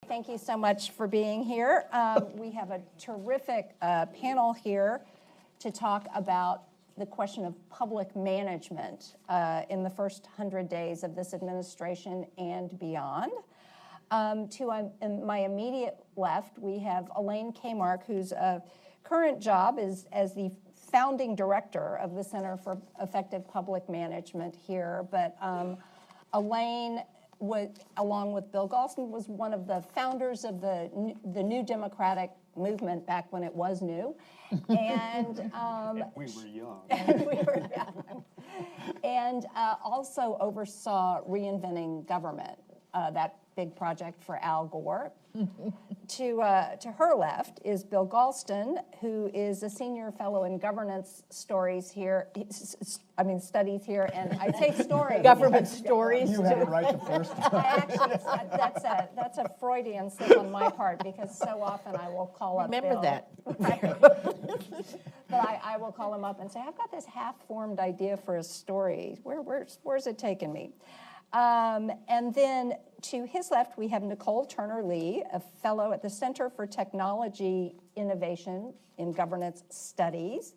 Thank you so much for being here. We have a terrific panel here to talk about the question of public management in the first 100 days of this administration and beyond. To my immediate left, we have Elaine Kmark, whose current job is as the founding director of the Center for Effective Public Management here. But Elaine, along with Bill Galston, was one of the founders of the New Democratic movement back when it was new. And we were young. And also oversaw reinventing government, that big project for Al Gore. To her left is Bill Galston, who is a senior fellow in governance studies here, and I say stories. Government stories. You had it right the first time. That's a Freudian slip on my part, because so often I will call up Remember Bill. that. But I will call him up and say, I've got this half-formed idea for a story. Where's it taking me? And then to his left, we have Nicole Turner-Lee, a fellow at the Center for Technology Innovation in Governance Studies.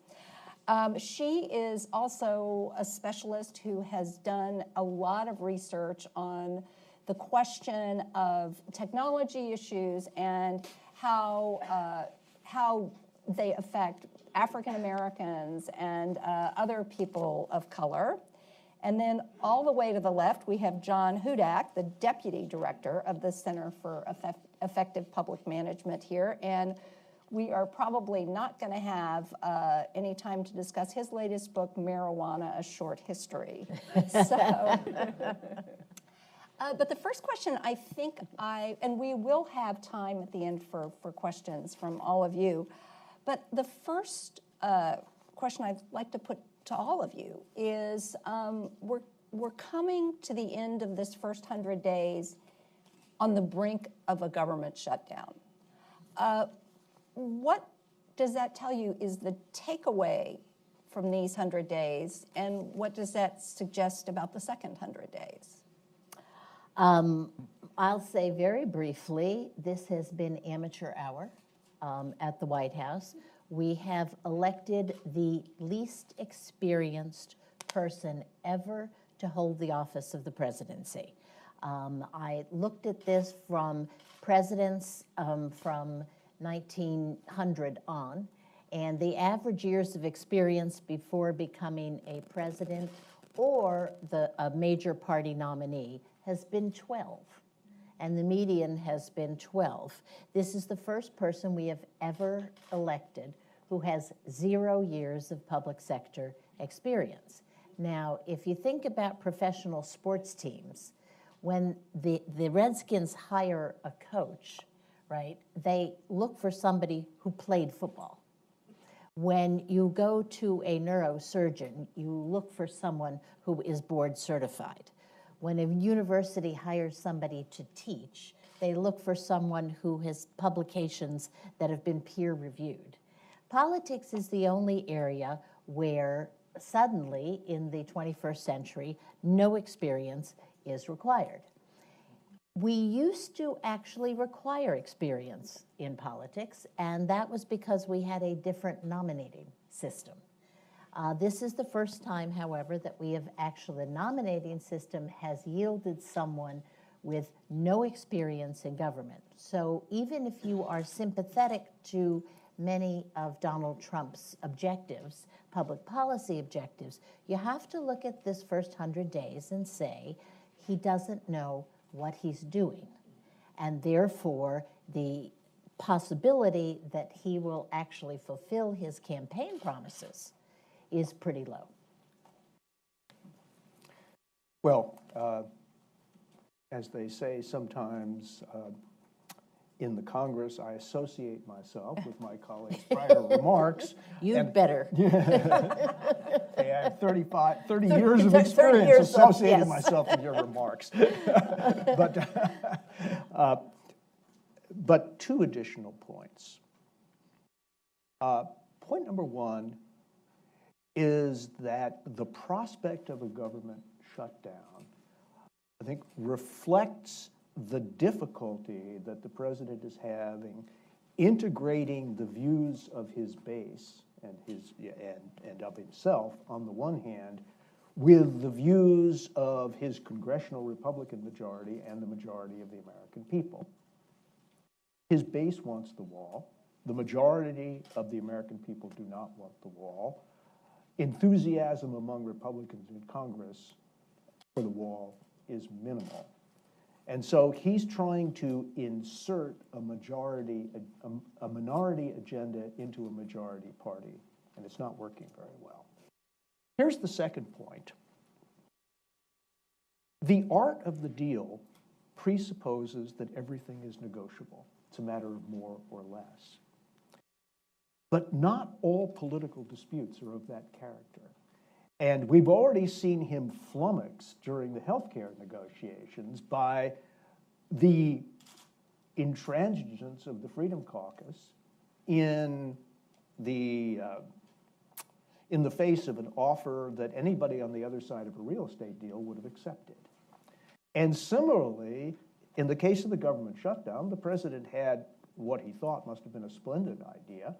She is also a specialist who has done a lot of research on the question of technology issues and how they affect African Americans and other people of color. And then all the way to the left, we have John Hudak, the Deputy Director of the Center for Effective Public Management here. And we are probably not going to have any time to discuss his latest book, Marijuana, A Short History. But the first question and we will have time at the end for questions from all of you. But the first question I'd like to put to all of you is we're coming to the end of this first 100 days on the brink of a government shutdown. What does that tell you is the takeaway from these 100 days, and what does that suggest about the second 100 days? I'll say very briefly, this has been amateur hour at the White House. We have elected the least experienced person ever to hold the office of the presidency. I looked at this from presidents from 1900 on, and the average years of experience before becoming a president or a major party nominee has been 12. And the median has been 12. This is the first person we have ever elected who has 0 years of public sector experience. Now, if you think about professional sports teams, when the Redskins hire a coach, right, they look for somebody who played football. When you go to a neurosurgeon, you look for someone who is board certified. When a university hires somebody to teach, they look for someone who has publications that have been peer reviewed. Politics is the only area where suddenly in the 21st century, no experience is required. We used to actually require experience in politics, and that was because we had a different nominating system. This is the first time, however, that the nominating system has yielded someone with no experience in government. So even if you are sympathetic to many of Donald Trump's objectives, public policy objectives, you have to look at this first 100 days and say he doesn't know what he's doing. And therefore, the possibility that he will actually fulfill his campaign promises is pretty low. Well, as they say sometimes in the Congress, I associate myself with my colleagues' prior remarks. You'd better. I have 30 years of experience associating myself with your remarks. But two additional points. Point number one is that the prospect of a government shutdown, I think, reflects the difficulty that the president is having integrating the views of his base and and of himself on the one hand with the views of his congressional Republican majority and the majority of the American people. His base wants the wall. The majority of the American people do not want the wall. Enthusiasm among Republicans in Congress for the wall is minimal. And so he's trying to insert a minority agenda into a majority party, and it's not working very well. Here's the second point. The art of the deal presupposes that everything is negotiable. It's a matter of more or less. But not all political disputes are of that character. And we've already seen him flummox during the healthcare negotiations by the intransigence of the Freedom Caucus in the face of an offer that anybody on the other side of a real estate deal would have accepted. And similarly, in the case of the government shutdown, the president had what he thought must have been a splendid idea,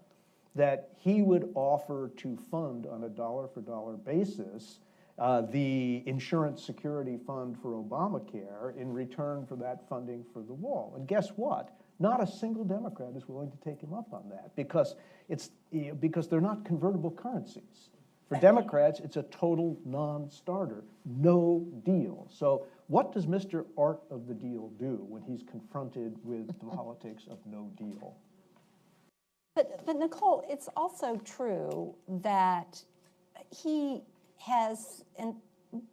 that he would offer to fund on a dollar-for-dollar basis the insurance security fund for Obamacare in return for that funding for the wall. And guess what? Not a single Democrat is willing to take him up on that because they're not convertible currencies. For Democrats, it's a total non-starter, no deal. So what does Mr. Art of the Deal do when he's confronted with the politics of no deal? But Nicole, it's also true that he has, and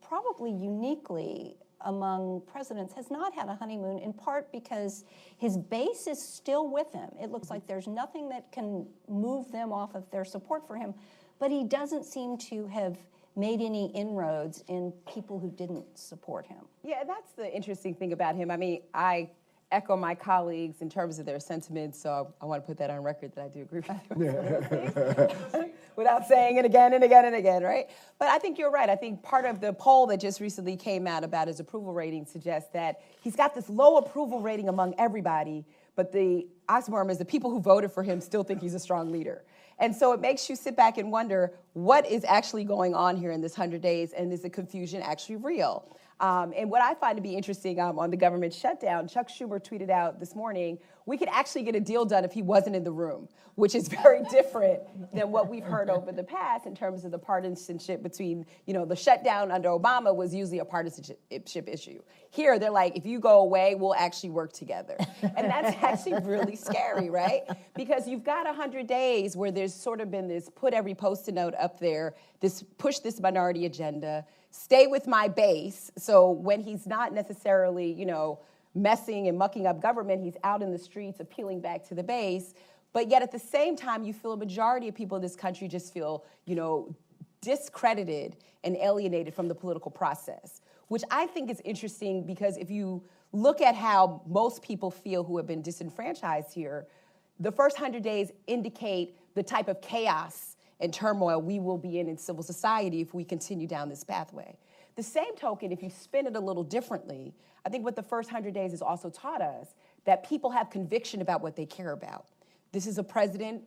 probably uniquely among presidents, has not had a honeymoon, in part because his base is still with him. It looks like there's nothing that can move them off of their support for him, but he doesn't seem to have made any inroads in people who didn't support him. Yeah, that's the interesting thing about him. I mean, I echo my colleagues in terms of their sentiments, so I want to put that on record that I do agree with you. Without saying it again and again and again, right? But I think you're right. I think part of the poll that just recently came out about his approval rating suggests that he's got this low approval rating among everybody, but the oxymoron is the people who voted for him still think he's a strong leader. And so it makes you sit back and wonder what is actually going on here in this 100 days, and is the confusion actually real? And what I find to be interesting on the government shutdown, Chuck Schumer tweeted out this morning, we could actually get a deal done if he wasn't in the room, which is very different than what we've heard over the past in terms of the partisanship between, the shutdown under Obama was usually a partisanship issue. Here, they're like, if you go away, we'll actually work together. And that's actually really scary, right? Because you've got 100 days where there's sort of been this put every Post-it note up there, this push this minority agenda, stay with my base. So when he's not necessarily, messing and mucking up government, he's out in the streets appealing back to the base. But yet at the same time, you feel a majority of people in this country just feel, discredited and alienated from the political process, which I think is interesting because if you look at how most people feel who have been disenfranchised here, the first 100 days indicate the type of chaos and turmoil we will be in civil society if we continue down this pathway. The same token, if you spin it a little differently, I think what the first 100 days has also taught us that people have conviction about what they care about. This is a president,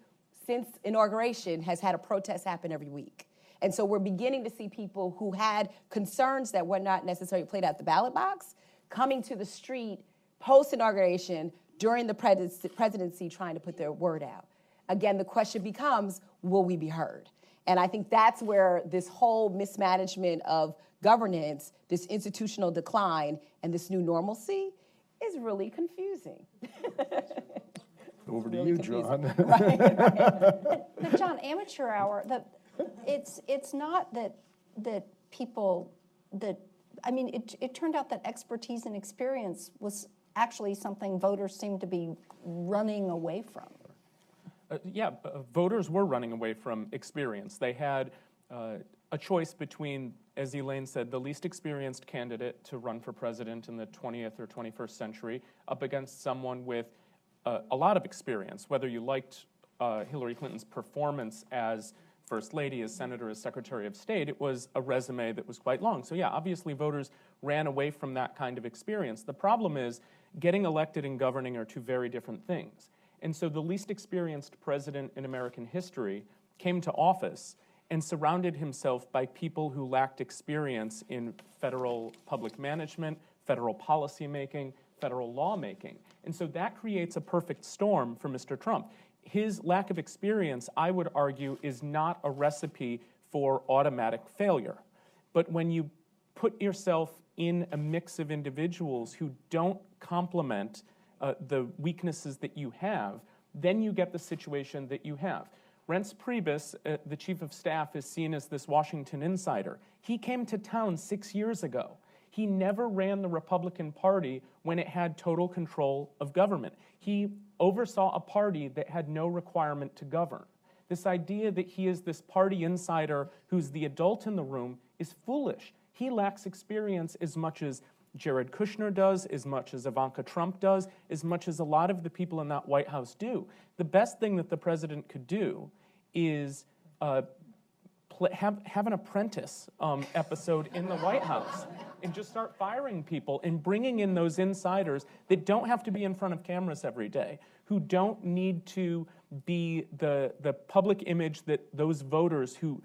since inauguration, has had a protest happen every week. And so we're beginning to see people who had concerns that were not necessarily played at the ballot box coming to the street post-inauguration during the presidency trying to put their word out. Again, the question becomes, will we be heard? And I think that's where this whole mismanagement of governance, this institutional decline, and this new normalcy is really confusing. Over to you, John. Right. But John, amateur hour, it's not that people, it turned out that expertise and experience was actually something voters seemed to be running away from. Voters were running away from experience. They had a choice between, as Elaine said, the least experienced candidate to run for president in the 20th or 21st century up against someone with a lot of experience, whether you liked Hillary Clinton's performance as First Lady, as Senator, as Secretary of State, it was a resume that was quite long. So yeah, obviously voters ran away from that kind of experience. The problem is getting elected and governing are two very different things. And so the least experienced president in American history came to office and surrounded himself by people who lacked experience in federal public management, federal policymaking, federal lawmaking. And so that creates a perfect storm for Mr. Trump. His lack of experience, I would argue, is not a recipe for automatic failure. But when you put yourself in a mix of individuals who don't complement the weaknesses that you have, then you get the situation that you have. Reince Priebus, the chief of staff, is seen as this Washington insider. He came to town 6 years ago. He never ran the Republican Party when it had total control of government. He oversaw a party that had no requirement to govern. This idea that he is this party insider who's the adult in the room is foolish. He lacks experience as much as Jared Kushner does, as much as Ivanka Trump does, as much as a lot of the people in that White House do. The best thing that the president could do is have an apprentice episode in the White House and just start firing people and bringing in those insiders that don't have to be in front of cameras every day, who don't need to be the public image that those voters who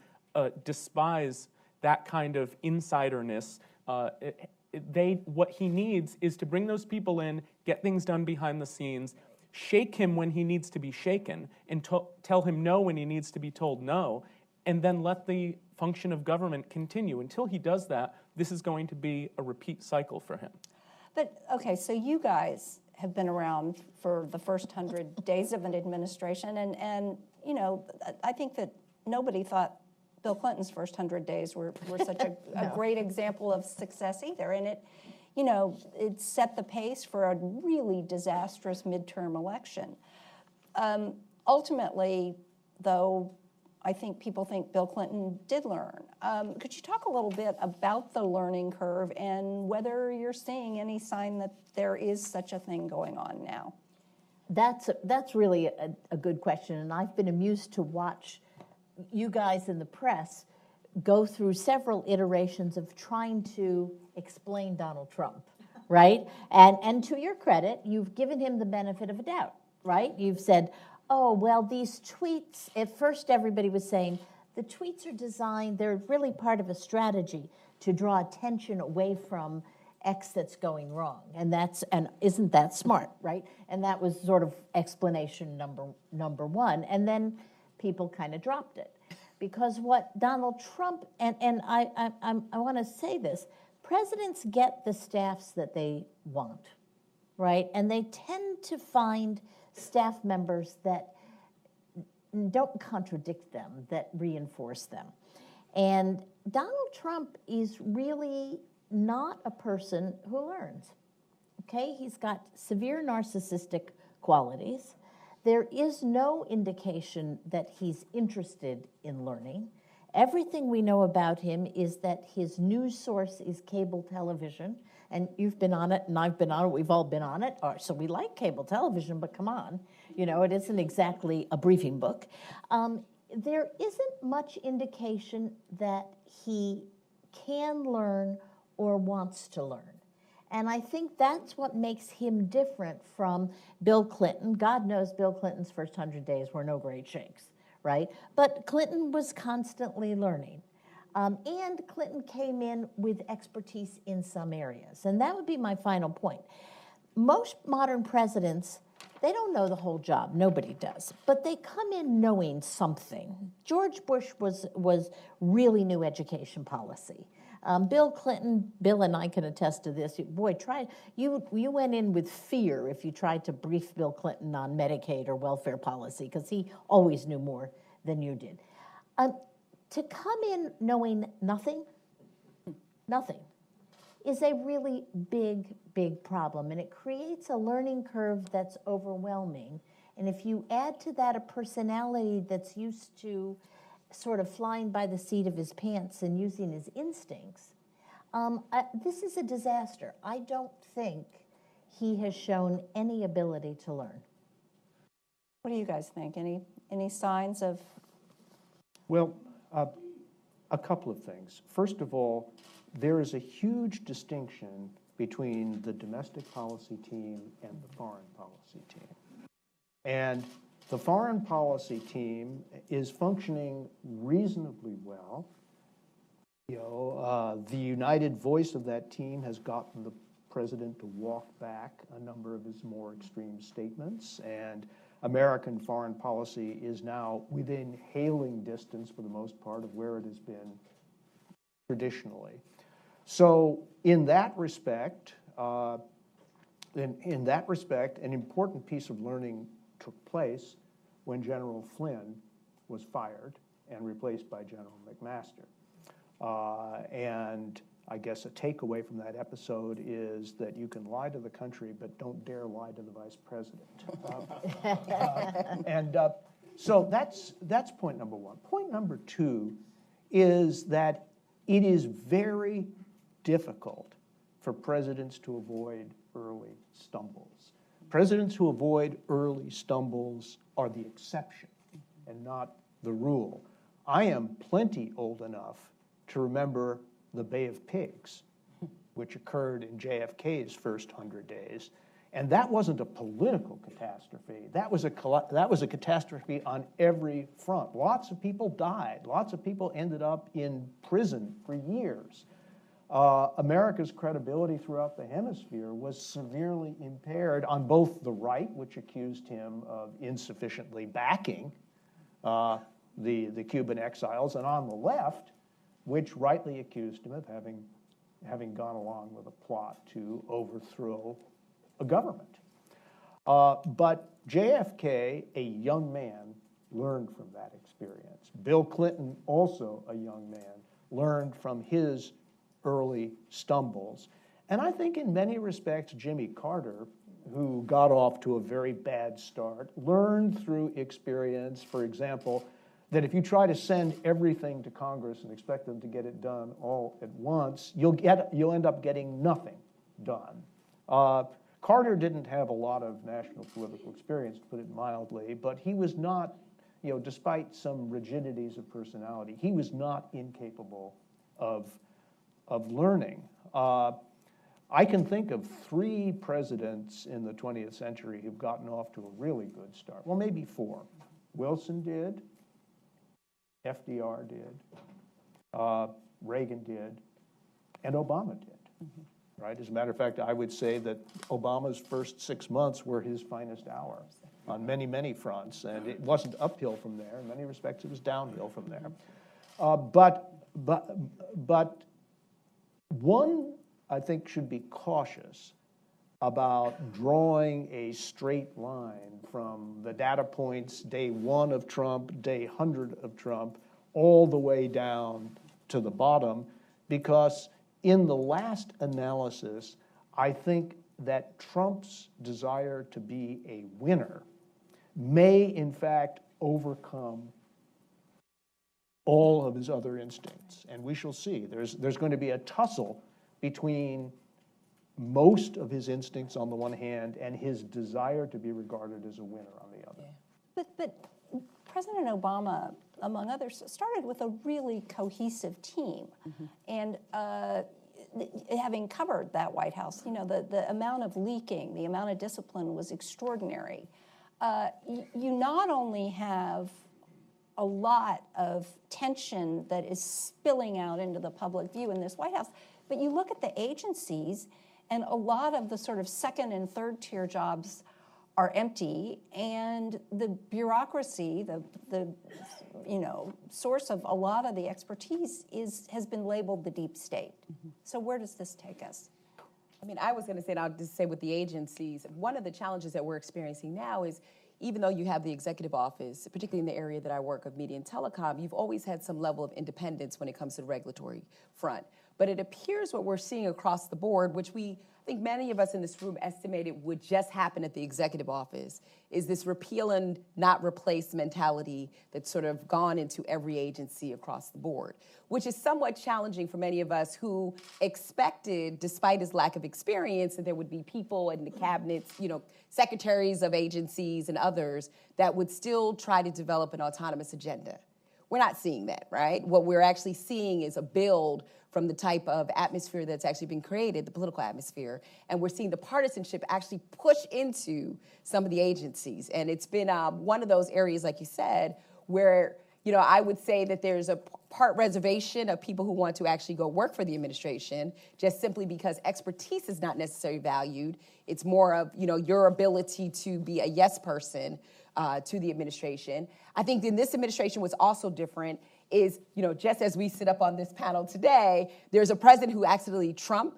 despise that kind of insiderness, what he needs is to bring those people in, get things done behind the scenes, shake him when he needs to be shaken, and tell him no when he needs to be told no, and then let the function of government continue. Until he does that, this is going to be a repeat cycle for him. But, okay, so you guys have been around for the first 100 days of an administration, and you know, I think that nobody thought Bill Clinton's first 100 days were such a great example of success either. And it set the pace for a really disastrous midterm election. Ultimately, though, I think people think Bill Clinton did learn. Could you talk a little bit about the learning curve and whether you're seeing any sign that there is such a thing going on now? That's really a good question, and I've been amused to watch you guys in the press go through several iterations of trying to explain Donald Trump, right? And to your credit, you've given him the benefit of a doubt, right? You've said, oh, well, these tweets, at first everybody was saying, the tweets are designed, they're really part of a strategy to draw attention away from X that's going wrong. And isn't that smart, right? And that was sort of explanation number one. And then people kind of dropped it. Because what Donald Trump, and I want to say this, presidents get the staffs that they want, right? And they tend to find staff members that don't contradict them, that reinforce them. And Donald Trump is really not a person who learns, okay? He's got severe narcissistic qualities. There is no indication that he's interested in learning. Everything we know about him is that his news source is cable television, and you've been on it, and I've been on it, we've all been on it, so we like cable television, but come on, it isn't exactly a briefing book. There isn't much indication that he can learn or wants to learn. And I think that's what makes him different from Bill Clinton. God knows Bill Clinton's first 100 days were no great shakes, right? But Clinton was constantly learning. And Clinton came in with expertise in some areas. And that would be my final point. Most modern presidents, they don't know the whole job. Nobody does. But they come in knowing something. George Bush was really new education policy. Bill Clinton, Bill and I can attest to this. Boy, you went in with fear if you tried to brief Bill Clinton on Medicaid or welfare policy, because he always knew more than you did. To come in knowing nothing, is a really big problem, and it creates a learning curve that's overwhelming. And if you add to that a personality that's used to sort of flying by the seat of his pants and using his instincts, this is a disaster. I don't think he has shown any ability to learn. What do you guys think? Any signs of Well, a couple of things. First of all, there is a huge distinction between the domestic policy team and the foreign policy team. And the foreign policy team is functioning reasonably well. The united voice of that team has gotten the president to walk back a number of his more extreme statements, and American foreign policy is now within hailing distance, for the most part, of where it has been traditionally. So in that respect, an important piece of learning took place when General Flynn was fired and replaced by General McMaster. And I guess a takeaway from that episode is that you can lie to the country, but don't dare lie to the vice president. So that's point number one. Point number two is that it is very difficult for presidents to avoid early stumbles. Presidents who avoid early stumbles are the exception and not the rule. I am plenty old enough to remember the Bay of Pigs, which occurred in JFK's first 100 days. And that wasn't a political catastrophe. That was a catastrophe on every front. Lots of people died. Lots of people ended up in prison for years. America's credibility throughout the hemisphere was severely impaired on both the right, which accused him of insufficiently backing the Cuban exiles, and on the left, which rightly accused him of having gone along with a plot to overthrow a government. But JFK, a young man, learned from that experience. Bill Clinton, also a young man, learned from his early stumbles. And I think in many respects, Jimmy Carter, who got off to a very bad start, learned through experience, for example, that if you try to send everything to Congress and expect them to get it done all at once, you'll end up getting nothing done. Carter didn't have a lot of national political experience, to put it mildly, but he was not, despite some rigidities of personality, he was not incapable of learning. I can think of 3 presidents in the 20th century who've gotten off to a really good start. Well, maybe 4. Wilson did. FDR did, Reagan did, and Obama did, right? As a matter of fact, I would say that Obama's first 6 months were his finest hour on many, many fronts, and it wasn't uphill from there. In many respects, it was downhill from there. But one, I think, should be cautious about drawing a straight line from the data points day 1 of Trump, day 100 of Trump, all the way down to the bottom, because in the last analysis, I think that Trump's desire to be a winner may, in fact, overcome all of his other instincts. And we shall see. There's going to be a tussle between most of his instincts on the one hand and his desire to be regarded as a winner on the other. Yeah. But President Obama, among others, started with a really cohesive team. And having covered that White House, the amount of leaking, the amount of discipline was extraordinary. You not only have a lot of tension that is spilling out into the public view in this White House, but you look at the agencies, and a lot of the sort of second and third tier jobs are empty, and the bureaucracy, the source of a lot of the expertise has been labeled the deep state. So where does this take us? I mean, I was going to say, and I'll just say with the agencies, one of the challenges that we're experiencing now is, even though you have the executive office, particularly in the area that I work of media and telecom, you've always had some level of independence when it comes to the regulatory front. But it appears what we're seeing across the board, which I think many of us in this room estimated would just happen at the executive office, is this repeal and not replace mentality that's sort of gone into every agency across the board, which is somewhat challenging for many of us who expected, despite his lack of experience, that there would be people in the cabinets, secretaries of agencies and others that would still try to develop an autonomous agenda. We're not seeing that, right? What we're actually seeing is a build from the type of atmosphere that's actually been created, the political atmosphere, and we're seeing the partisanship actually push into some of the agencies. And it's been one of those areas, like you said, where I would say that there's a part reservation of people who want to actually go work for the administration, just simply because expertise is not necessarily valued. It's more of your ability to be a yes person to the administration. I think in this administration, what's also different is, just as we sit up on this panel today, there's a president who Trump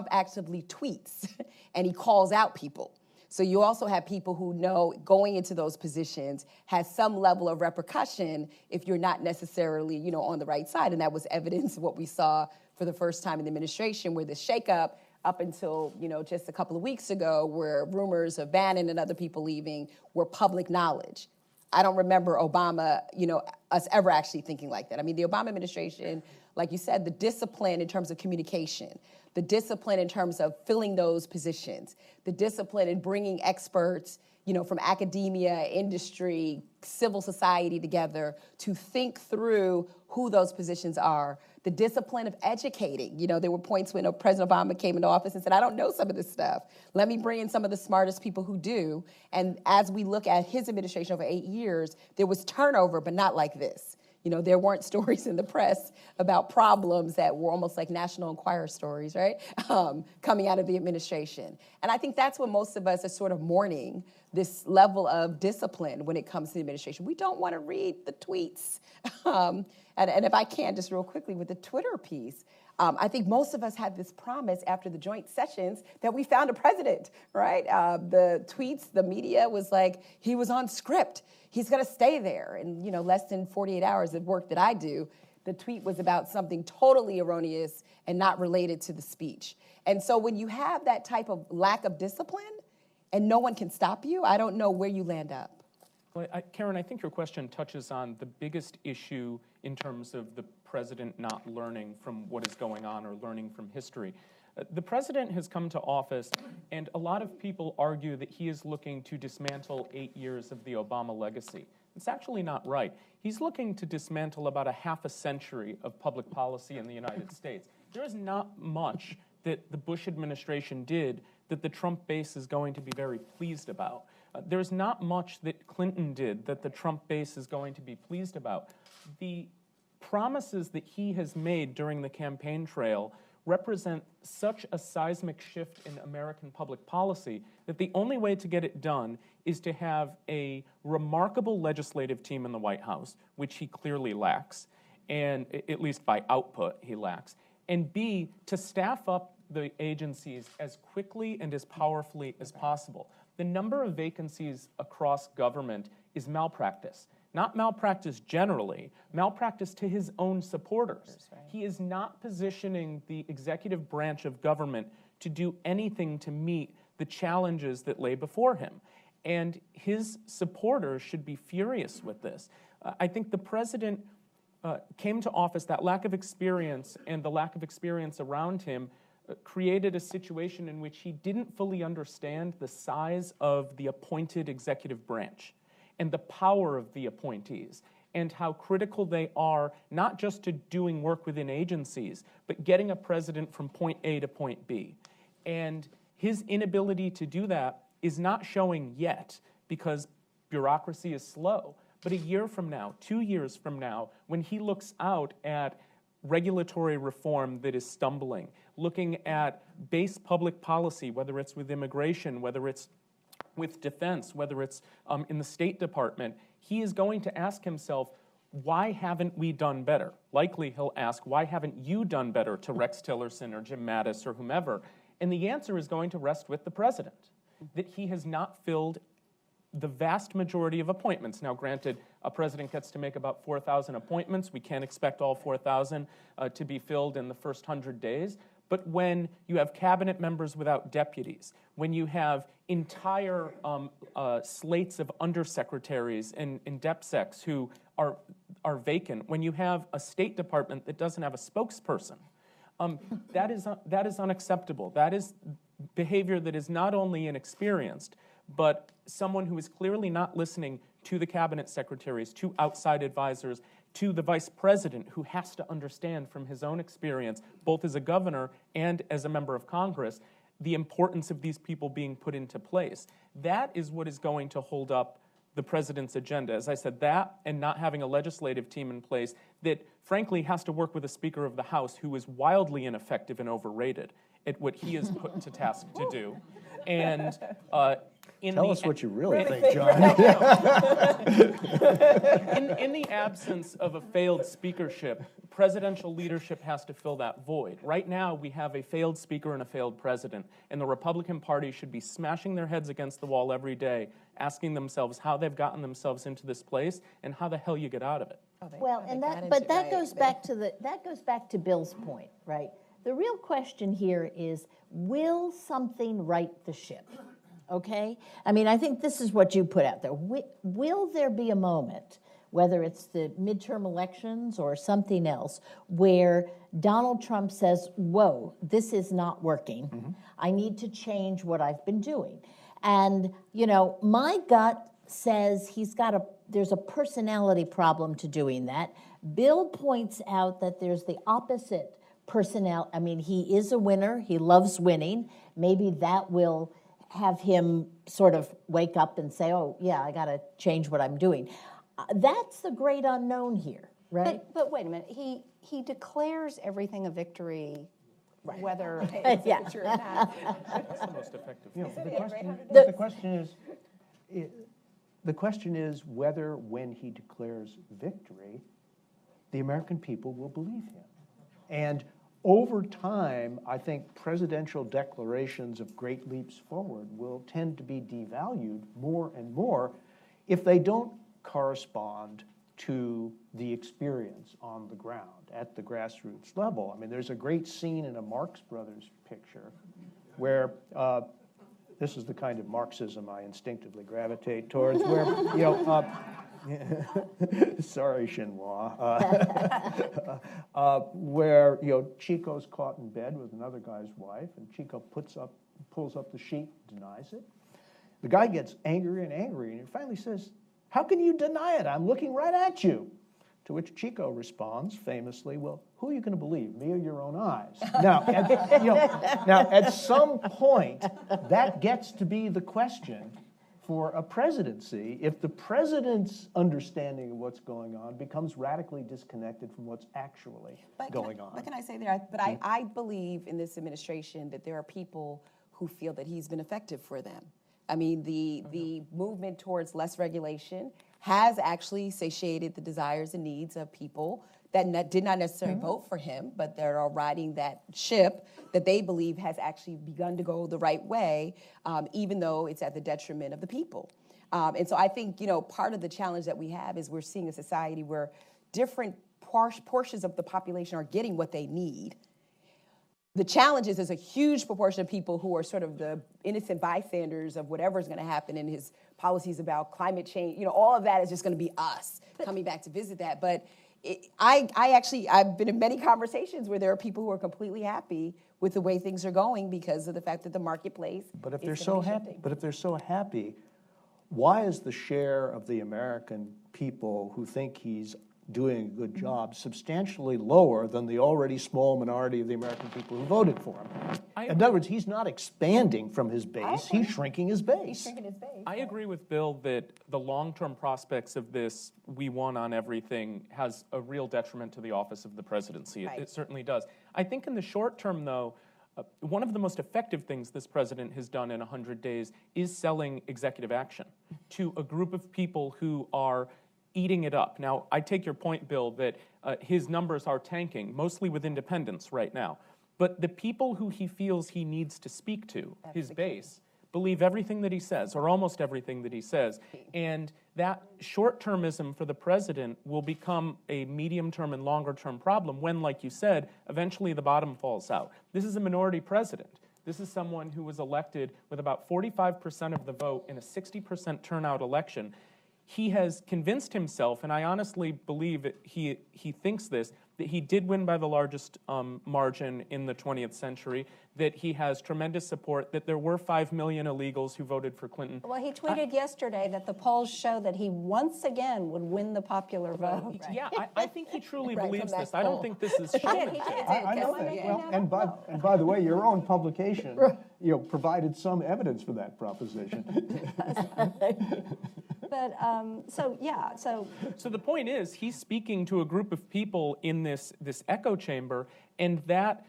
actively tweets and he calls out people. So you also have people who know going into those positions has some level of repercussion if you're not necessarily, on the right side. And that was evidence of what we saw for the first time in the administration, where the shakeup up until, just a couple of weeks ago, where rumors of Bannon and other people leaving were public knowledge. I don't remember Obama, us ever actually thinking like that. I mean, the Obama administration, like you said, the discipline in terms of communication, the discipline in terms of filling those positions, the discipline in bringing experts, from academia, industry, civil society together to think through who those positions are, the discipline of educating. There were points when President Obama came into office and said, I don't know some of this stuff. Let me bring in some of the smartest people who do. And as we look at his administration over 8 years, there was turnover, but not like this. There weren't stories in the press about problems that were almost like National Enquirer stories, right? Coming out of the administration. And I think that's what most of us are sort of mourning, this level of discipline when it comes to the administration. We don't want to read the tweets. And if I can, just real quickly with the Twitter piece, I think most of us had this promise after the joint sessions that we found a president, right? The tweets, the media was like, he was on script. He's going to stay there. And, less than 48 hours of work that I do, the tweet was about something totally erroneous and not related to the speech. And so when you have that type of lack of discipline and no one can stop you, I don't know where you land up. Well, Karen, I think your question touches on the biggest issue in terms of the president not learning from what is going on or learning from history. The president has come to office, and a lot of people argue that he is looking to dismantle 8 years of the Obama legacy. It's actually not right. He's looking to dismantle about a half a century of public policy in the United States. There is not much that the Bush administration did that the Trump base is going to be very pleased about. There's not much that Clinton did that the Trump base is going to be pleased about. The promises that he has made during the campaign trail represent such a seismic shift in American public policy that the only way to get it done is to have a remarkable legislative team in the White House, which he clearly lacks, and at least by output he lacks, and B, to staff up the agencies as quickly and as powerfully as possible. The number of vacancies across government is malpractice. Not malpractice generally, malpractice to his own supporters. Right. He is not positioning the executive branch of government to do anything to meet the challenges that lay before him. And his supporters should be furious with this. I think the president came to office, that lack of experience and the lack of experience around him created a situation in which he didn't fully understand the size of the appointed executive branch and the power of the appointees, and how critical they are, not just to doing work within agencies, but getting a president from point A to point B. And his inability to do that is not showing yet, because bureaucracy is slow. But a year from now, 2 years from now, when he looks out at regulatory reform that is stumbling, looking at base public policy, whether it's with immigration, whether it's with defense, whether it's in the State Department, he is going to ask himself, why haven't we done better? Likely he'll ask, why haven't you done better to Rex Tillerson or Jim Mattis or whomever? And the answer is going to rest with the president, that he has not filled the vast majority of appointments. Now, granted, a president gets to make about 4,000 appointments. We can't expect all 4,000 to be filled in the first 100 days. But when you have cabinet members without deputies, when you have entire slates of undersecretaries and DepSecs who are vacant, when you have a State Department that doesn't have a spokesperson, that is unacceptable. That is behavior that is not only inexperienced, but someone who is clearly not listening to the cabinet secretaries, to outside advisors, to the vice president, who has to understand from his own experience, both as a governor and as a member of Congress, the importance of these people being put into place. That is what is going to hold up the president's agenda. As I said, that and not having a legislative team in place that, frankly, has to work with a Speaker of the House who is wildly ineffective and overrated at what he is put to task to do. And Tell us what you really think, John. in the absence of a failed speakership, presidential leadership has to fill that void. Right now, we have a failed speaker and a failed president, and the Republican Party should be smashing their heads against the wall every day, asking themselves how they've gotten themselves into this place and how the hell you get out of it. Well, and that goes back to Bill's point, right? The real question here is, will something right the ship? Okay? I mean, I think this is what you put out there. Will there be a moment, whether it's the midterm elections or something else, where Donald Trump says, whoa, this is not working. Mm-hmm. I need to change what I've been doing. And, you know, my gut says there's a personality problem to doing that. Bill points out that there's the opposite personnel. I mean, he is a winner. He loves winning. Maybe that will have him sort of wake up and say, oh, yeah, I got to change what I'm doing. That's the great unknown here, right? But wait a minute. He declares everything a victory, right, whether it's yeah. a victory or not. That's the most effective. You know, the question is whether, when he declares victory, the American people will believe him. And over time, I think presidential declarations of great leaps forward will tend to be devalued more and more if they don't correspond to the experience on the ground at the grassroots level. I mean, there's a great scene in a Marx Brothers picture where this is the kind of Marxism I instinctively gravitate towards, where, you know, sorry, Chinois, where, you know, Chico's caught in bed with another guy's wife, and Chico pulls up the sheet, denies it. The guy gets angrier and angrier, and he finally says, "How can you deny it? I'm looking right at you." To which Chico responds famously, "Well, who are you going to believe, me or your own eyes?" Now, at some point, that gets to be the question for a presidency if the president's understanding of what's going on becomes radically disconnected from what's actually going on. But can I say there, I believe in this administration that there are people who feel that he's been effective for them. I mean, the movement towards less regulation has actually satiated the desires and needs of people that did not necessarily vote for him, but that are riding that ship that they believe has actually begun to go the right way, even though it's at the detriment of the people. And so I think, you know, part of the challenge that we have is we're seeing a society where different portions of the population are getting what they need. The challenge is there's a huge proportion of people who are sort of the innocent bystanders of whatever's going to happen in his policies about climate change. You know, all of that is just going to be us coming back to visit that. But I've been in many conversations where there are people who are completely happy with the way things are going because of the fact that the marketplace. But if they're so happy, why is the share of the American people who think he's doing a good job substantially lower than the already small minority of the American people who voted for him? In other words, he's not expanding from his base, he's shrinking his base. I agree with Bill that the long-term prospects of this "we won on everything" has a real detriment to the office of the presidency. It certainly does. I think in the short term, though, one of the most effective things this president has done in 100 days is selling executive action to a group of people who are eating it up. Now, I take your point, Bill, that his numbers are tanking, mostly with independents right now. But the people who he feels he needs to speak to, his base, believe everything that he says, or almost everything that he says. And that short-termism for the president will become a medium-term and longer-term problem when, like you said, eventually the bottom falls out. This is a minority president. This is someone who was elected with about 45% of the vote in a 60% turnout election. he has convinced himself, and I honestly believe that he thinks this, that he did win by the largest margin in the 20th century, that he has tremendous support, that there were 5 million illegals who voted for Clinton. Well, he tweeted yesterday that the polls show that he once again would win the popular vote. Yeah, I think he truly Right, believes from this. that I don't poll. think this is showmanship. I know that. Well, and by the way, your own publication, provided some evidence for that proposition. But, So the point is, he's speaking to a group of people in this echo chamber, and that,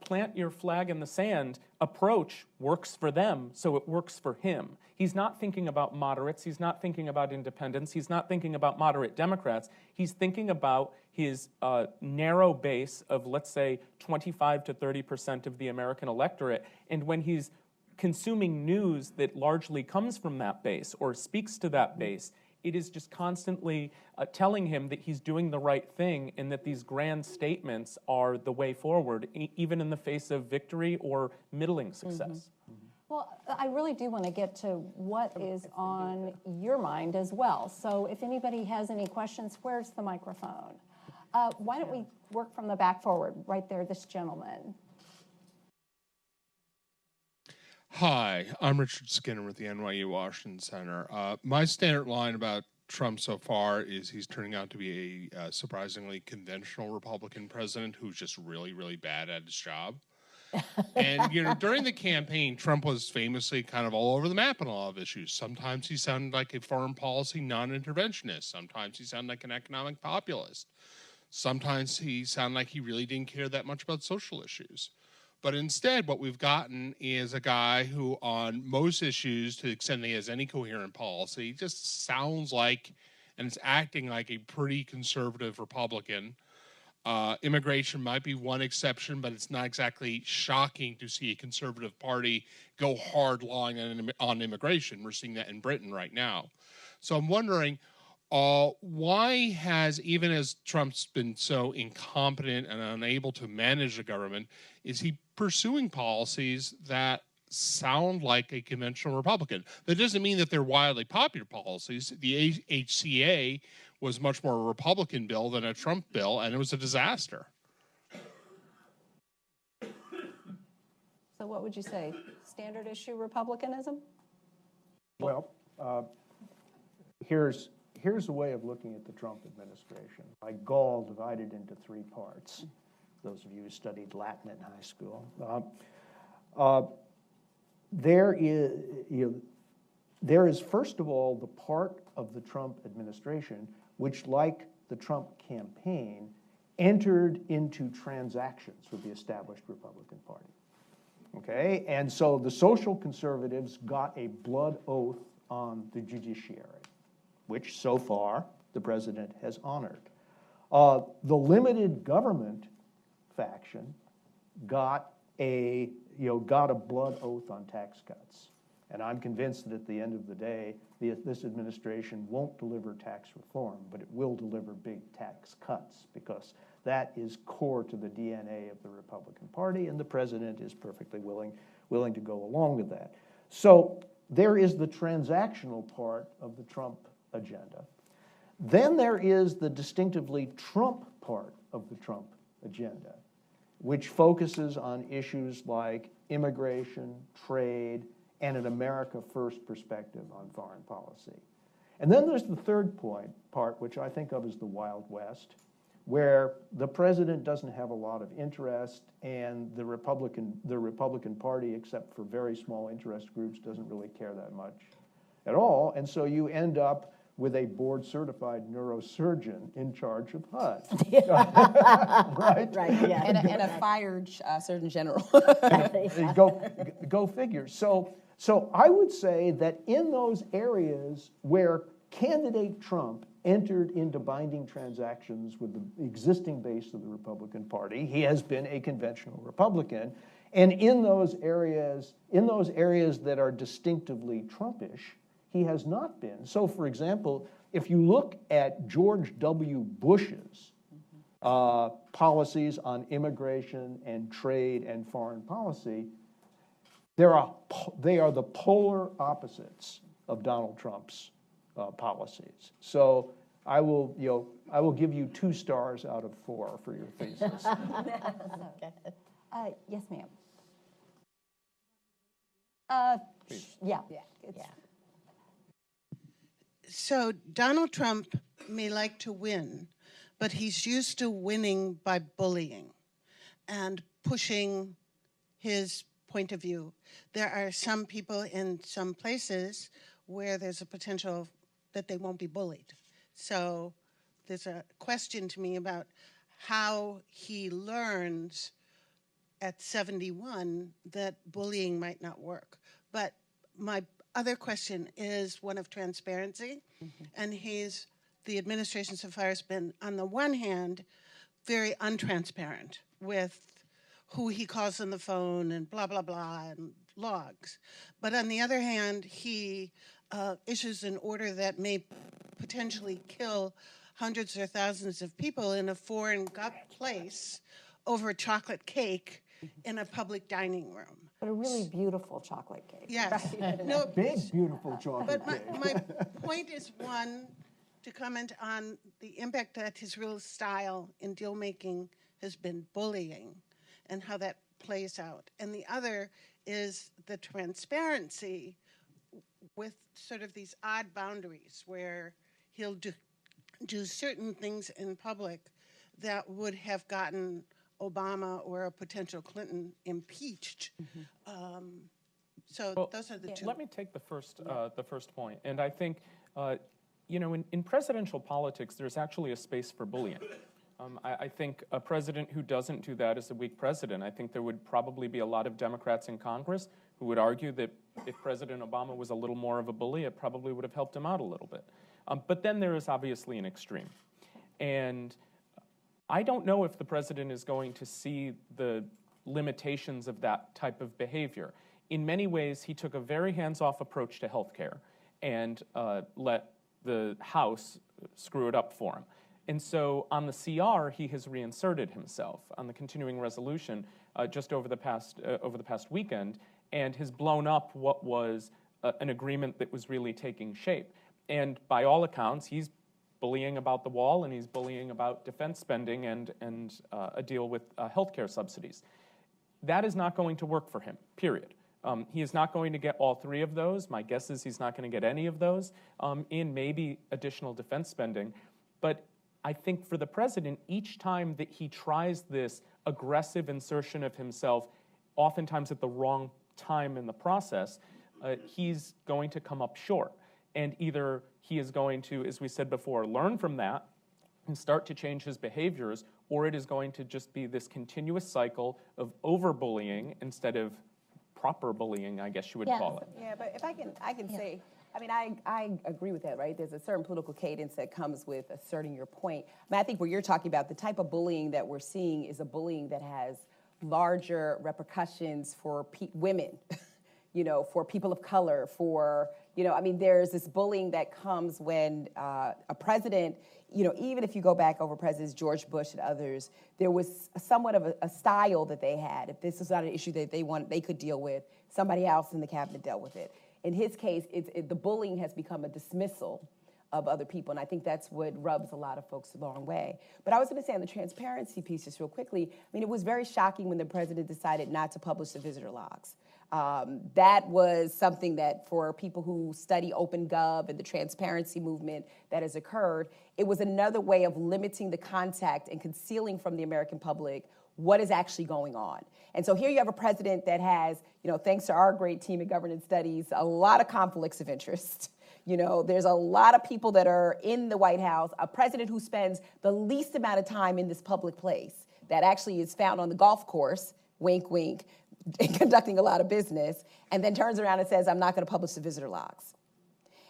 plant your flag in the sand approach works for them, so it works for him. He's not thinking about moderates, he's not thinking about independents, he's not thinking about moderate Democrats, he's thinking about his narrow base of, let's say, 25 to 30% of the American electorate, and when he's consuming news that largely comes from that base or speaks to that base, it is just constantly telling him that he's doing the right thing and that these grand statements are the way forward, even in the face of victory or middling success. well, I really do want to get to what is on your mind as well. So if anybody has any questions, where's the microphone? Why don't we work from the back forward, right there, this gentleman. Hi, I'm Richard Skinner with the NYU Washington Center. My standard line about Trump so far is he's turning out to be a surprisingly conventional Republican president who's just really, really bad at his job. And, during the campaign, Trump was famously kind of all over the map on a lot of issues. Sometimes he sounded like a foreign policy non-interventionist. Sometimes he sounded like an economic populist. Sometimes he sounded like he really didn't care that much about social issues. But instead, what we've gotten is a guy who, on most issues, to the extent that he has any coherent policy, just sounds like and is acting like a pretty conservative Republican. Immigration might be one exception, but it's not exactly shocking to see a conservative party go hard line on immigration. We're seeing that in Britain right now. So I'm wondering, why has, even as Trump's been so incompetent and unable to manage the government, is he pursuing policies that sound like a conventional Republican? That doesn't mean that they're wildly popular policies. The HCA was much more a Republican bill than a Trump bill, and it was a disaster. So what would you say? Standard issue Republicanism? Well, here's a way of looking at the Trump administration. Like Gaul divided into 3 parts. Those of you who studied Latin in high school. There is, first of all, the part of the Trump administration which, like the Trump campaign, entered into transactions with the established Republican Party. Okay? And so the social conservatives got a blood oath on the judiciary, which so far the president has honored. The limited government faction got a blood oath on tax cuts. And I'm convinced that at the end of the day, this administration won't deliver tax reform, but it will deliver big tax cuts, because that is core to the DNA of the Republican Party, and the president is perfectly willing to go along with that. So there is the transactional part of the Trump agenda. Then there is the distinctively Trump part of the Trump agenda, which focuses on issues like immigration, trade, and an America First perspective on foreign policy. And then there's the third part, which I think of as the Wild West, where the president doesn't have a lot of interest, and the Republican Party, except for very small interest groups, doesn't really care that much at all. And so you end up with a board-certified neurosurgeon in charge of HUD. Right? Right, yeah. And a fired Surgeon General. Go figure. So I would say that in those areas where candidate Trump entered into binding transactions with the existing base of the Republican Party, he has been a conventional Republican. And in those areas that are distinctively Trumpish, he has not been. So, for example, if you look at George W. Bush's policies on immigration and trade and foreign policy, they are the polar opposites of Donald Trump's policies. So I will give you 2 stars out of 4 for your thesis. Yes, ma'am. Yeah. Yeah. So Donald Trump may like to win, but he's used to winning by bullying and pushing his point of view. There are some people in some places where there's a potential that they won't be bullied. So there's a question to me about how he learns at 71 that bullying might not work. But my other question is one of transparency, and the administration so far has been, on the one hand, very untransparent with who he calls on the phone and blah, blah, blah, and logs. But on the other hand, he issues an order that may potentially kill hundreds or thousands of people in a foreign place over chocolate cake in a public dining room. But a really beautiful chocolate cake. Yes. No, Big, beautiful chocolate but cake. my point is, one, to comment on the impact that his real style in deal making has been bullying and how that plays out. And the other is the transparency with sort of these odd boundaries where he'll do certain things in public that would have gotten Obama or a potential Clinton impeached. So those are the two. Let me take the first point. And I think, in presidential politics, there's actually a space for bullying. I think a president who doesn't do that is a weak president. I think there would probably be a lot of Democrats in Congress who would argue that if President Obama was a little more of a bully, it probably would have helped him out a little bit. But then there is obviously an extreme. And I don't know if the president is going to see the limitations of that type of behavior. In many ways, he took a very hands-off approach to healthcare and let the House screw it up for him. And so on the CR, he has reinserted himself on the continuing resolution just over the past weekend, and has blown up what was an agreement that was really taking shape. And by all accounts, he's bullying about the wall, and he's bullying about defense spending and a deal with healthcare subsidies. That is not going to work for him, period. He is not going to get all 3 of those. My guess is he's not going to get any of those in maybe additional defense spending. But I think for the president, each time that he tries this aggressive insertion of himself, oftentimes at the wrong time in the process, he's going to come up short. And either he is going to, as we said before, learn from that and start to change his behaviors, or it is going to just be this continuous cycle of over-bullying instead of proper bullying, I guess you would call it. Yeah, but if I can say, I agree with that, right? There's a certain political cadence that comes with asserting your point. I think what you're talking about, the type of bullying that we're seeing is a bullying that has larger repercussions for women, for people of color, there's this bullying that comes when a president, even if you go back over Presidents George Bush and others, there was somewhat of a style that they had. If this was not an issue that they could deal with, somebody else in the cabinet dealt with it. In his case, the bullying has become a dismissal of other people, and I think that's what rubs a lot of folks the wrong way. But I was going to say on the transparency piece just real quickly, it was very shocking when the president decided not to publish the visitor logs. That was something that for people who study OpenGov and the transparency movement that has occurred, it was another way of limiting the contact and concealing from the American public what is actually going on. And so here you have a president that has, thanks to our great team at governance studies, a lot of conflicts of interest. There's a lot of people that are in the White House, a president who spends the least amount of time in this public place that actually is found on the golf course, wink, wink, conducting a lot of business, and then turns around and says, I'm not going to publish the visitor logs.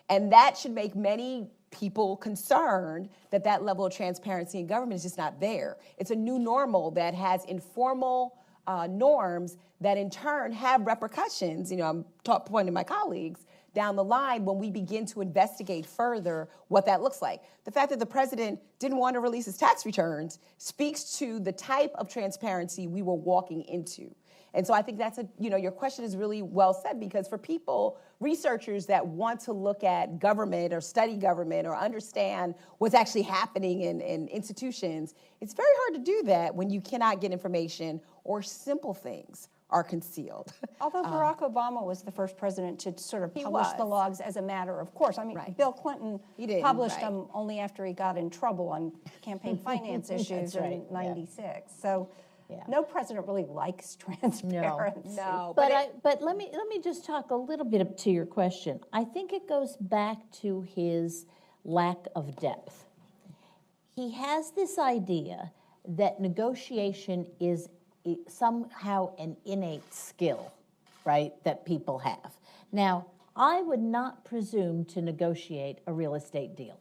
And that should make many people concerned that level of transparency in government is just not there. It's a new normal that has informal norms that in turn have repercussions, I'm pointing to my colleagues, down the line when we begin to investigate further what that looks like. The fact that the president didn't want to release his tax returns speaks to the type of transparency we were walking into. And so I think that's your question is really well said, because for people, researchers that want to look at government or study government or understand what's actually happening in institutions, it's very hard to do that when you cannot get information or simple things are concealed. Although Barack Obama was the first president to sort of He publish the was. logs as a matter of course. I mean, Right. Bill Clinton He didn't, published right. them only after he got in trouble on campaign finance issues right, in yeah. '96. So Yeah. no president really likes transparency. No, But let me just talk a little bit to your question. I think it goes back to his lack of depth. He has this idea that negotiation is somehow an innate skill, right, that people have. Now, I would not presume to negotiate a real estate deal.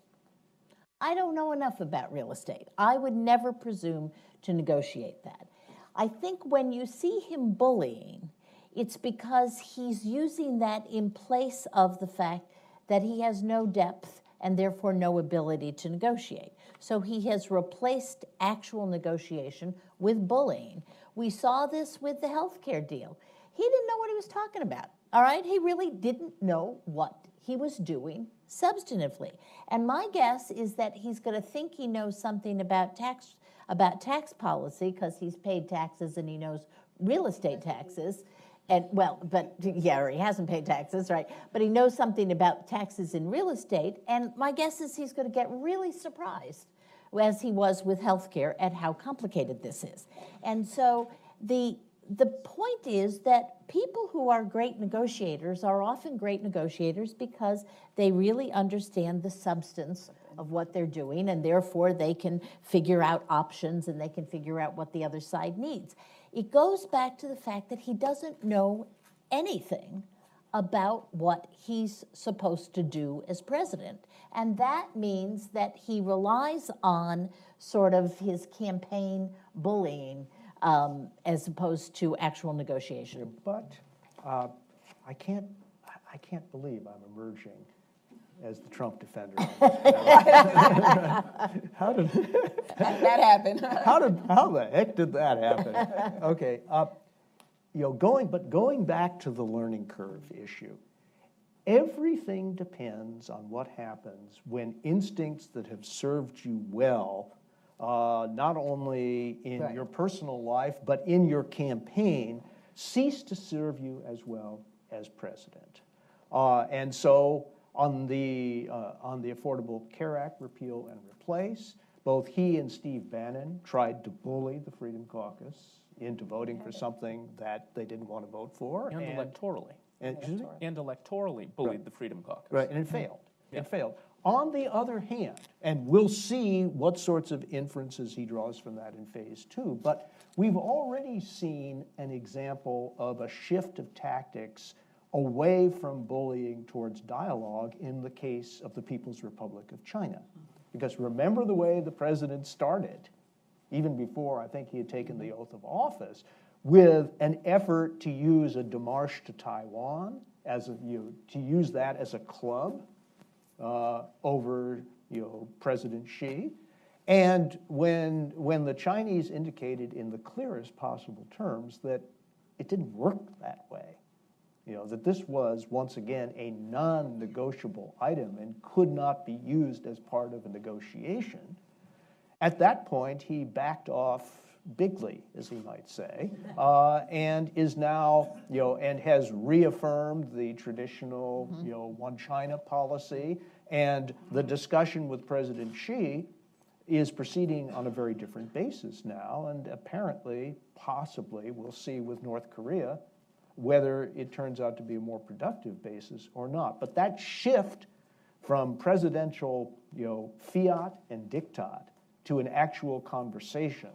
I don't know enough about real estate. I would never presume to negotiate that. I think when you see him bullying, it's because he's using that in place of the fact that he has no depth and therefore no ability to negotiate. So he has replaced actual negotiation with bullying. We saw this with the healthcare deal. He didn't know what he was talking about, all right? He really didn't know what he was doing substantively. And my guess is that he's going to think he knows something about tax policy because he's paid taxes and he knows real estate taxes. And or he hasn't paid taxes, right? But he knows something about taxes in real estate. And my guess is he's going to get really surprised, as he was with healthcare, at how complicated this is. And so the point is that people who are great negotiators are often great negotiators because they really understand the substance of what they're doing, and therefore they can figure out options and they can figure out what the other side needs. It goes back to the fact that he doesn't know anything about what he's supposed to do as president. And that means that he relies on sort of his campaign bullying as opposed to actual negotiation. But I can't believe I'm emerging as the Trump defender. How did that happened. how the heck did that happen? Okay, going back to the learning curve issue. Everything depends on what happens when instincts that have served you well, not only in Right. your personal life, but in your campaign, cease to serve you as well as president. And so on the Affordable Care Act repeal and replace, both he and Steve Bannon tried to bully the Freedom Caucus into voting for something that they didn't want to vote for. And electorally. Excuse me? And electorally bullied the Freedom Caucus. Right, and it failed. Yeah. It failed. On the other hand, and we'll see what sorts of inferences he draws from that in phase two, but we've already seen an example of a shift of tactics away from bullying towards dialogue in the case of the People's Republic of China. Because remember the way the president started, even before I think he had taken the oath of office, with an effort to use a démarche to Taiwan, to use that as a club over President Xi. And when the Chinese indicated in the clearest possible terms that it didn't work that way, that this was, once again, a non-negotiable item and could not be used as part of a negotiation, at that point, he backed off bigly, as he might say, and is now, and has reaffirmed the traditional, one China policy. And the discussion with President Xi is proceeding on a very different basis now. And apparently, possibly, we'll see with North Korea whether it turns out to be a more productive basis or not. But that shift from presidential, fiat and diktat to an actual conversation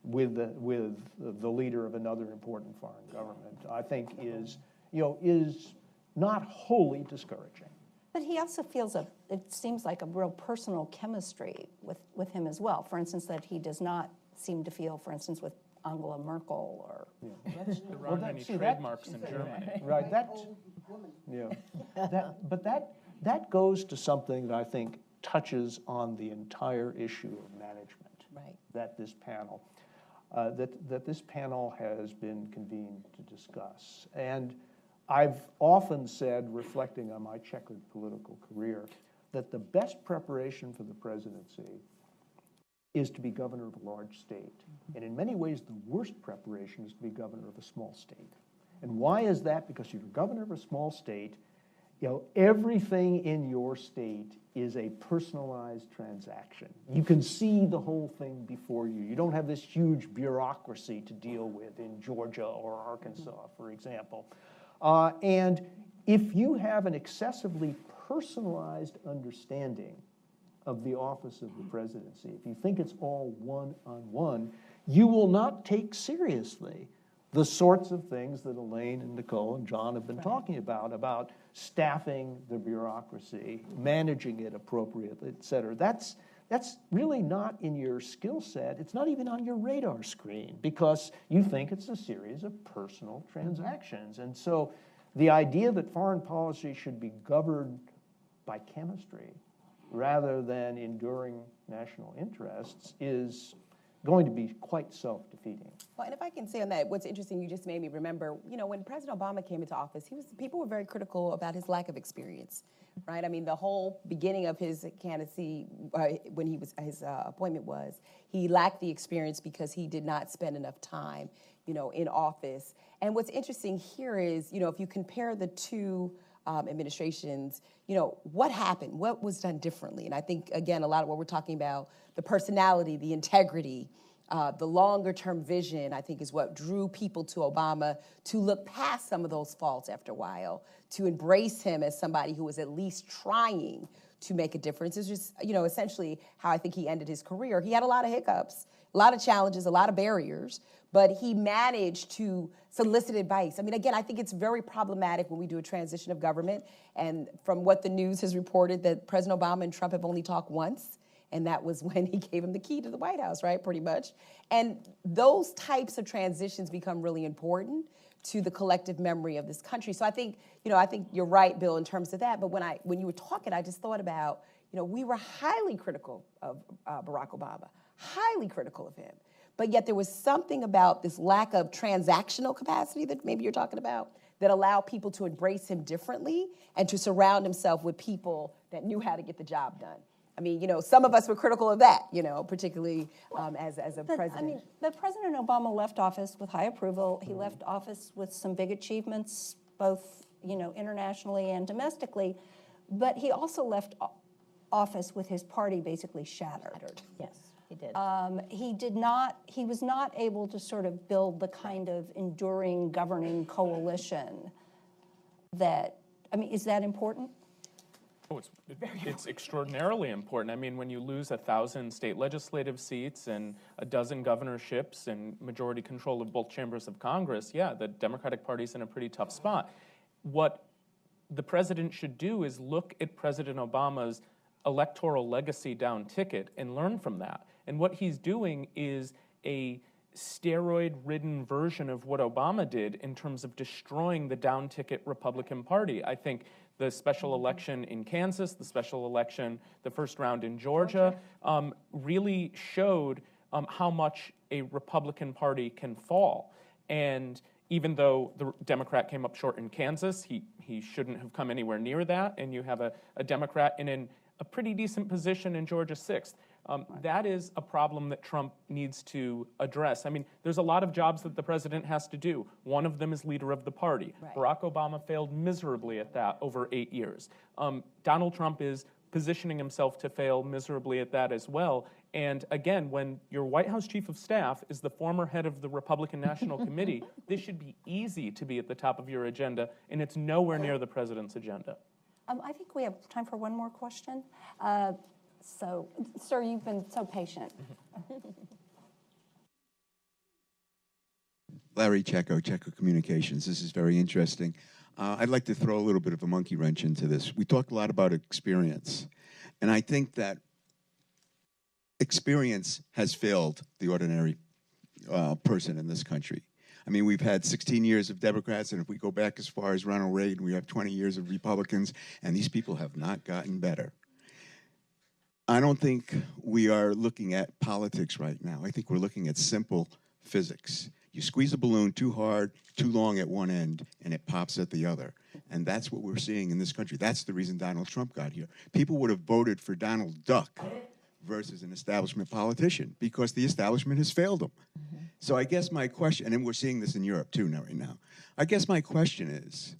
with the leader of another important foreign government, I think is not wholly discouraging. But he also feels it seems like a real personal chemistry with him as well. For instance, that he does not seem to feel, for instance, with Angela Merkel or... There aren't any trademarks in Germany. Right, that goes to something that I think touches on the entire issue of management Right. that this panel that this panel has been convened to discuss. And I've often said, reflecting on my checkered political career, that the best preparation for the presidency is to be governor of a large state. And in many ways, the worst preparation is to be governor of a small state. And why is that? Because if you're governor of a small state, you know, everything in your state is a personalized transaction. You can see the whole thing before you. You don't have this huge bureaucracy to deal with in Georgia or Arkansas, for example. And if you have an excessively personalized understanding of the office of the presidency, if you think it's all one-on-one, you will not take seriously the sorts of things that Elaine and Nicole and John have been talking about staffing the bureaucracy, managing it appropriately, et cetera. That's really not in your skill set. It's not even on your radar screen because you think it's a series of personal transactions. And so the idea that foreign policy should be governed by chemistry rather than enduring national interests is going to be quite self-defeating. Well, and if I can say on that, what's interesting, you just made me remember, you know, when President Obama came into office, people were very critical about his lack of experience, right? I mean, the whole beginning of his candidacy, when his appointment was, he lacked the experience because he did not spend enough time, you know, in office. And what's interesting here is, you know, if you compare the two administrations, you know, what happened? What was done differently? And I think, again, a lot of what we're talking about, the personality, the integrity, the longer-term vision, I think, is what drew people to Obama to look past some of those faults after a while, to embrace him as somebody who was at least trying to make a difference. It's just, you know, essentially how I think he ended his career. He had a lot of hiccups, a lot of challenges, a lot of barriers, but he managed to solicit advice. I mean, again, I think it's very problematic when we do a transition of government, and from what the news has reported, that President Obama and Trump have only talked once, and that was when he gave him the key to the White House, right, pretty much. And those types of transitions become really important to the collective memory of this country. So I think, you know, I think you're right, Bill, in terms of that, but when you were talking, I just thought about, you know, we were highly critical of Barack Obama, highly critical of him. But yet there was something about this lack of transactional capacity that maybe you're talking about that allowed people to embrace him differently and to surround himself with people that knew how to get the job done. I mean, you know, some of us were critical of that, you know, particularly as a president. I mean, but President Obama left office with high approval. He left office with some big achievements, both, you know, internationally and domestically. But he also left office with his party basically shattered. Yes, he did. He was not able to sort of build the kind of enduring governing coalition that, I mean, is that important? Oh, it's extraordinarily important. I mean, when you lose 1,000 state legislative seats and a dozen governorships and majority control of both chambers of Congress, yeah, the Democratic Party's in a pretty tough spot. What the president should do is look at President Obama's electoral legacy down ticket and learn from that. And what he's doing is a steroid-ridden version of what Obama did in terms of destroying the down-ticket Republican Party. I think the special election in Kansas, the special election, the first round in Georgia, really showed how much a Republican Party can fall. And even though the Democrat came up short in Kansas, he shouldn't have come anywhere near that, and you have a Democrat in a pretty decent position in Georgia 6th. That is a problem that Trump needs to address. I mean, there's a lot of jobs that the president has to do. One of them is leader of the party. Right. Barack Obama failed miserably at that over 8 years. Donald Trump is positioning himself to fail miserably at that as well. And again, when your White House chief of staff is the former head of the Republican National Committee, this should be easy to be at the top of your agenda, and it's nowhere near the president's agenda. I think we have time for one more question. So, sir, you've been so patient. Larry Checo Communications. This is very interesting. I'd like to throw a little bit of a monkey wrench into this. We talked a lot about experience, and I think that experience has failed the ordinary person in this country. I mean, we've had 16 years of Democrats, and if we go back as far as Ronald Reagan, we have 20 years of Republicans, and these people have not gotten better. I don't think we are looking at politics right now. I think we're looking at simple physics. You squeeze a balloon too hard, too long at one end, and it pops at the other. And that's what we're seeing in this country. That's the reason Donald Trump got here. People would have voted for Donald Duck versus an establishment politician because the establishment has failed them. So I guess my question, and then we're seeing this in Europe too right now. I guess my question is,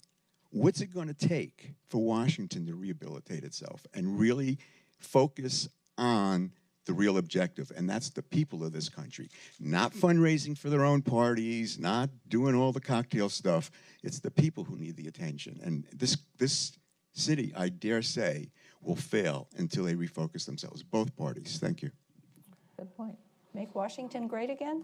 what's it going to take for Washington to rehabilitate itself and really focus on the real objective, and that's the people of this country. Not fundraising for their own parties, not doing all the cocktail stuff. It's the people who need the attention. And this city, I dare say, will fail until they refocus themselves, both parties. Thank you. Good point. Make Washington great again?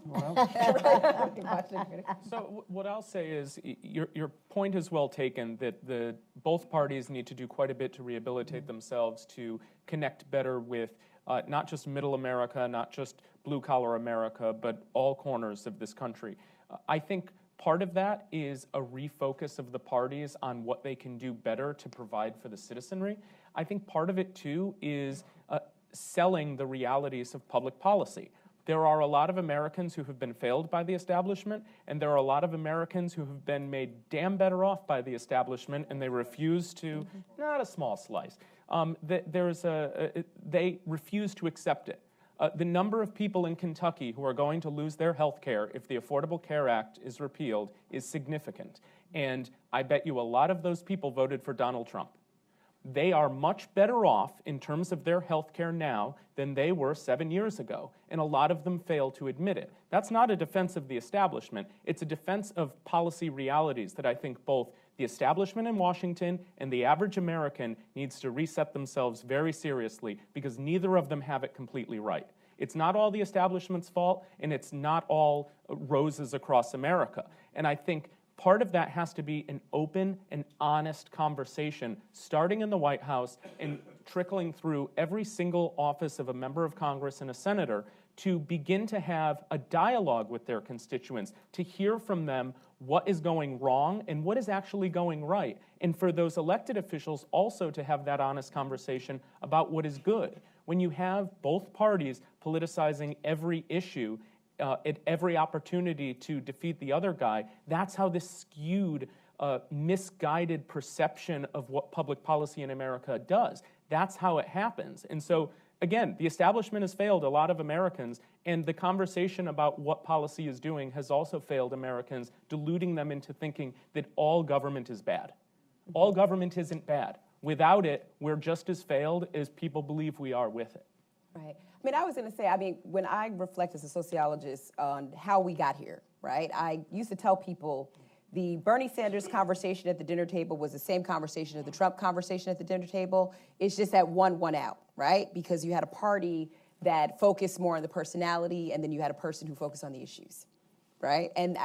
So what I'll say is your point is well taken that both parties need to do quite a bit to rehabilitate themselves, to connect better with not just middle America, not just blue-collar America, but all corners of this country. I think part of that is a refocus of the parties on what they can do better to provide for the citizenry. I think part of it, too, is selling the realities of public policy. There are a lot of Americans who have been failed by the establishment, and there are a lot of Americans who have been made damn better off by the establishment, and they refuse to, not a small slice, they refuse to accept it. The number of people in Kentucky who are going to lose their health care if the Affordable Care Act is repealed is significant. And I bet you a lot of those people voted for Donald Trump. They are much better off in terms of their health care now than they were 7 years ago, and a lot of them fail to admit it. That's not a defense of the establishment. It's a defense of policy realities that I think both the establishment in Washington and the average American needs to reset themselves very seriously, because neither of them have it completely right. It's not all the establishment's fault, and it's not all roses across America. And I think part of that has to be an open and honest conversation, starting in the White House and trickling through every single office of a member of Congress and a senator, to begin to have a dialogue with their constituents, to hear from them what is going wrong and what is actually going right, and for those elected officials also to have that honest conversation about what is good. When you have both parties politicizing every issue at every opportunity to defeat the other guy, that's how this skewed, misguided perception of what public policy in America does. That's how it happens. And so, again, the establishment has failed a lot of Americans, and the conversation about what policy is doing has also failed Americans, deluding them into thinking that all government is bad. All government isn't bad. Without it, we're just as failed as people believe we are with it. Right. I mean, I was going to say, when I reflect as a sociologist on how we got here, right, I used to tell people the Bernie Sanders conversation at the dinner table was the same conversation as the Trump conversation at the dinner table. It's just that one won out, right? Because you had a party that focused more on the personality, and then you had a person who focused on the issues, right? And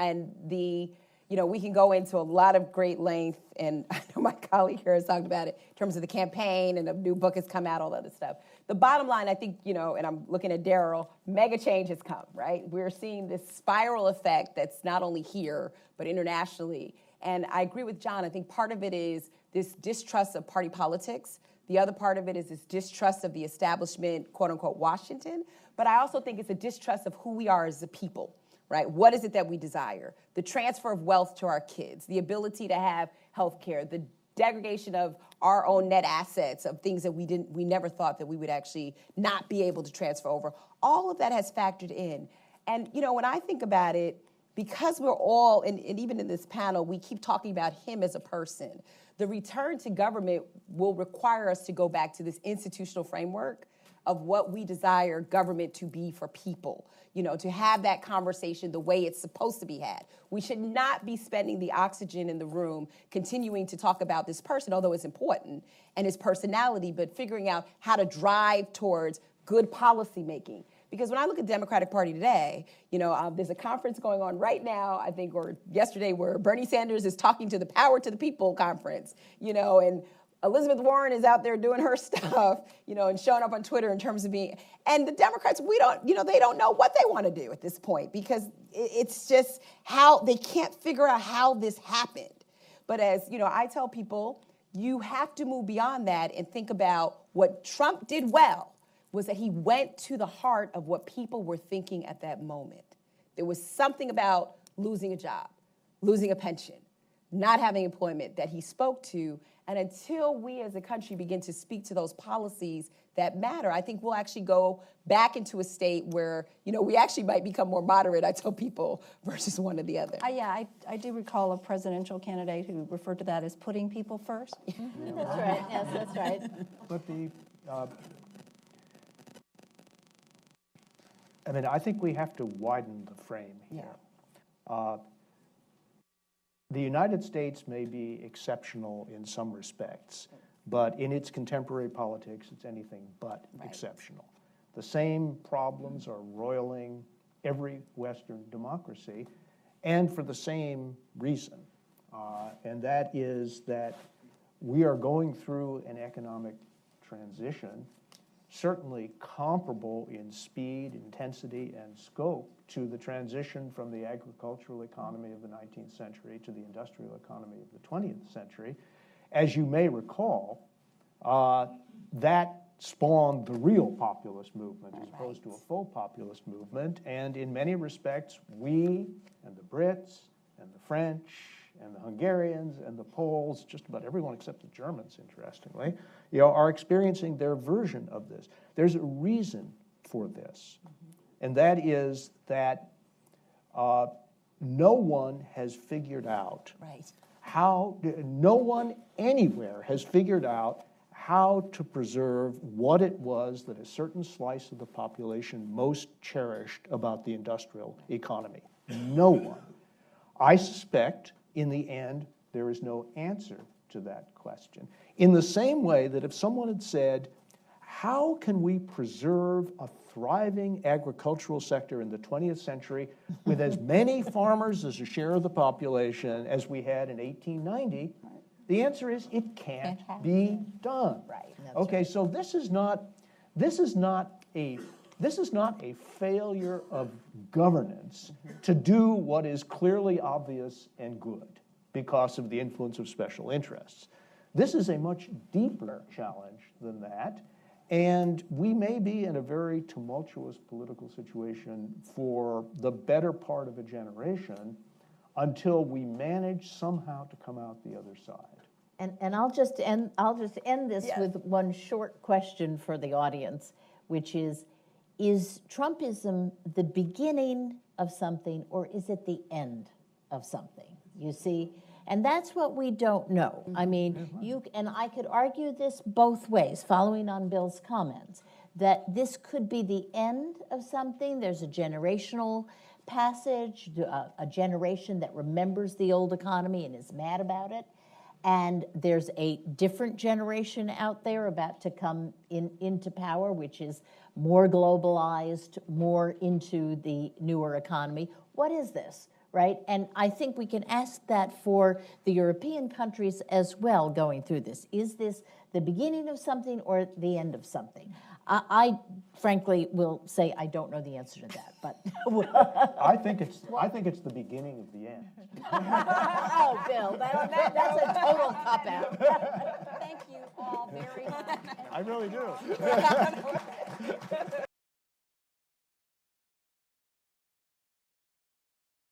we can go into a lot of great length, and I know my colleague here has talked about it in terms of the campaign, and a new book has come out, all that other stuff. The bottom line, I think, and I'm looking at Daryl, mega change has come, right? We're seeing this spiral effect that's not only here, but internationally. And I agree with John. I think part of it is this distrust of party politics. The other part of it is this distrust of the establishment, quote unquote, Washington. But I also think it's a distrust of who we are as a people. Right? What is it that we desire? The transfer of wealth to our kids, the ability to have health care, the degradation of our own net assets, of things that we never thought that we would actually not be able to transfer over. All of that has factored in. And, when I think about it, because we're all, and even in this panel, we keep talking about him as a person, the return to government will require us to go back to this institutional framework of what we desire government to be for people, to have that conversation the way it's supposed to be had. We should not be spending the oxygen in the room continuing to talk about this person, although it's important, and his personality, but figuring out how to drive towards good policy making. Because when I look at the Democratic Party today, there's a conference going on right now, I think, or yesterday, where Bernie Sanders is talking to the Power to the People conference, and Elizabeth Warren is out there doing her stuff, and showing up on Twitter in terms of and the Democrats, they don't know what they want to do at this point, because it's just how they can't figure out how this happened. But as, I tell people, you have to move beyond that and think about what Trump did well was that he went to the heart of what people were thinking at that moment. There was something about losing a job, losing a pension, not having employment that he spoke to. And until we as a country begin to speak to those policies that matter, I think we'll actually go back into a state where, we actually might become more moderate, I tell people, versus one or the other. Yeah, I do recall a presidential candidate who referred to that as putting people first. That's right, yes, that's right. But I think we have to widen the frame here. The United States may be exceptional in some respects, but in its contemporary politics, it's anything but exceptional. The same problems are roiling every Western democracy, and for the same reason. And that is that we are going through an economic transition, certainly comparable in speed, intensity, and scope to the transition from the agricultural economy of the 19th century to the industrial economy of the 20th century. As you may recall, that spawned the real populist movement as opposed to a full populist movement. And in many respects, we and the Brits and the French and the Hungarians and the Poles, just about everyone except the Germans, interestingly, are experiencing their version of this. There's a reason for this, and that is that no one has figured out no one anywhere has figured out how to preserve what it was that a certain slice of the population most cherished about the industrial economy. No one. I suspect, in the end, there is no answer to that question. In the same way that if someone had said, how can we preserve a thriving agricultural sector in the 20th century with as many farmers as a share of the population as we had in 1890, the answer is it can't be done. Right. Okay, so this is not a failure of governance to do what is clearly obvious and good because of the influence of special interests. This is a much deeper challenge than that, and we may be in a very tumultuous political situation for the better part of a generation until we manage somehow to come out the other side. And I'll just end this with one short question for the audience, which is Trumpism the beginning of something, or is it the end of something? You see? And that's what we don't know. I mean, and I could argue this both ways, following on Bill's comments, that this could be the end of something. There's a generational passage, a generation that remembers the old economy and is mad about it. And there's a different generation out there about to come into power, which is more globalized, more into the newer economy. What is this, right? And I think we can ask that for the European countries as well going through this. Is this the beginning of something or the end of something? I frankly will say I don't know the answer to that, but I think it's the beginning of the end. Oh, Bill, that's a total cop-out. Thank you all very much. I really do.